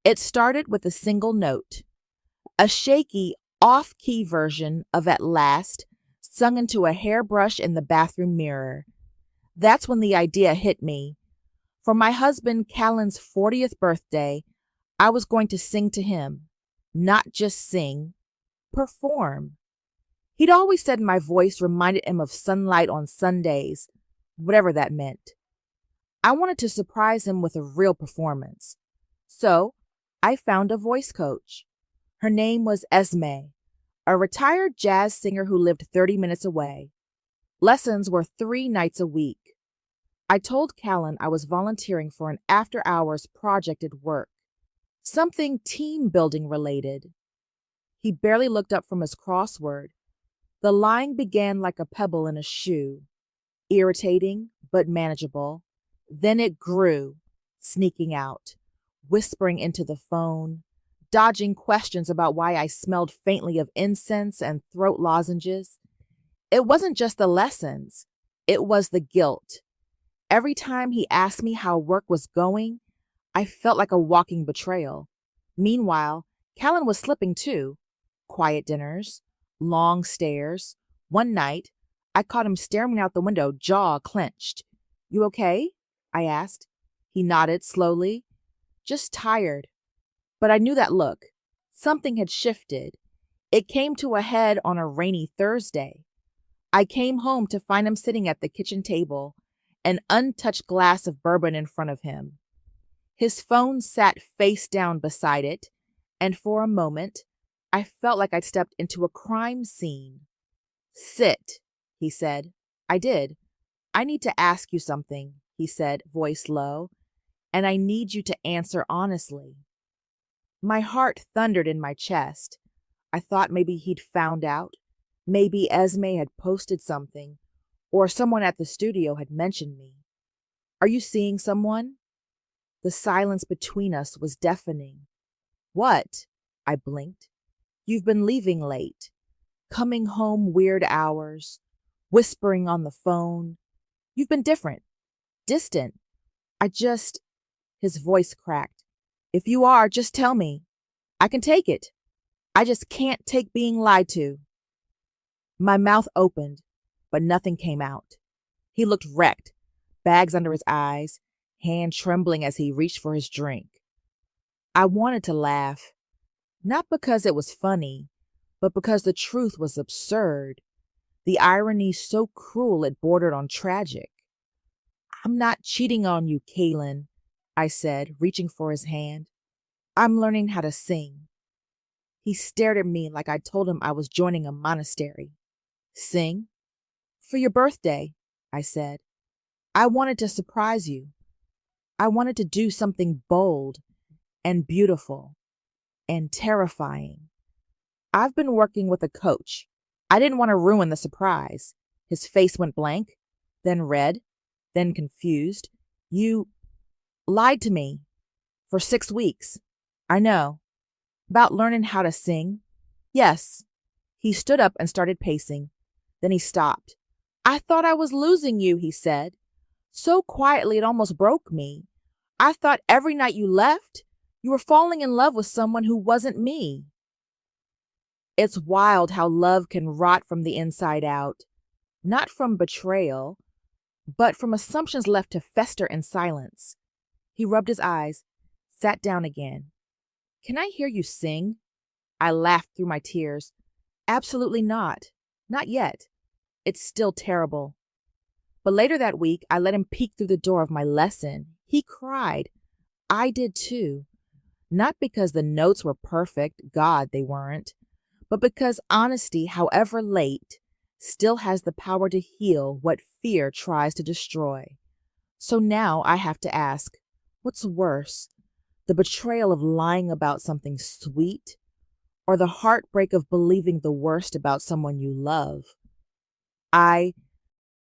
It started with a single note, a shaky, off-key version of At Last, sung into a hairbrush in the bathroom mirror. That's when the idea hit me. For my husband Callan's 40th birthday, I was going to sing to him. Not just sing, perform. He'd always said my voice reminded him of sunlight on Sundays, whatever that meant. I wanted to surprise him with a real performance. So I found a voice coach. Her name was Esme, a retired jazz singer who lived 30 minutes away. Lessons were 3 nights a week. I told Callan I was volunteering for an after-hours project at work, something team-building related. He barely looked up from his crossword. The lying began like a pebble in a shoe, irritating but manageable. Then it grew, sneaking out, whispering into the phone, dodging questions about why I smelled faintly of incense and throat lozenges. It wasn't just the lessons, it was the guilt. Every time he asked me how work was going, I felt like a walking betrayal. Meanwhile, Callan was slipping too. Quiet dinners, long stares. One night, I caught him staring out the window, jaw clenched. "You okay?" I asked. He nodded slowly. "Just tired." But I knew that look. Something had shifted. It came to a head on a rainy Thursday. I came home to find him sitting at the kitchen table, an untouched glass of bourbon in front of him. His phone sat face down beside it, and for a moment, I felt like I'd stepped into a crime scene. "Sit," he said. I did. "I need to ask you something," he said, voice low, "and I need you to answer honestly." My heart thundered in my chest. I thought maybe he'd found out. Maybe Esme had posted something, or someone at the studio had mentioned me. "Are you seeing someone?" The silence between us was deafening. "What?" I blinked. "You've been leaving late, coming home weird hours, whispering on the phone. You've been different, distant. His voice cracked. "If you are, just tell me. I can take it. I just can't take being lied to." My mouth opened, but nothing came out. He looked wrecked, bags under his eyes, hand trembling as he reached for his drink. I wanted to laugh, not because it was funny, but because the truth was absurd. The irony so cruel it bordered on tragic. "I'm not cheating on you, Callan," I said, reaching for his hand. "I'm learning how to sing." He stared at me like I'd told him I was joining a monastery. "Sing?" "For your birthday," I said. "I wanted to surprise you. I wanted to do something bold and beautiful and terrifying. I've been working with a coach. I didn't want to ruin the surprise." His face went blank, then red, then confused. "You lied to me for 6 weeks." "I know. About learning how to sing?" "Yes." He stood up and started pacing. Then he stopped. "I thought I was losing you," he said. So quietly it almost broke me. "I thought every night you left, you were falling in love with someone who wasn't me." It's wild how love can rot from the inside out, not from betrayal, but from assumptions left to fester in silence. He rubbed his eyes, sat down again. "Can I hear you sing?" I laughed through my tears. "Absolutely not. Not yet. It's still terrible." But later that week, I let him peek through the door of my lesson. He cried. I did too. Not because the notes were perfect, God, they weren't, but because honesty, however late, still has the power to heal what fear tries to destroy. So now I have to ask, what's worse, the betrayal of lying about something sweet, or the heartbreak of believing the worst about someone you love? I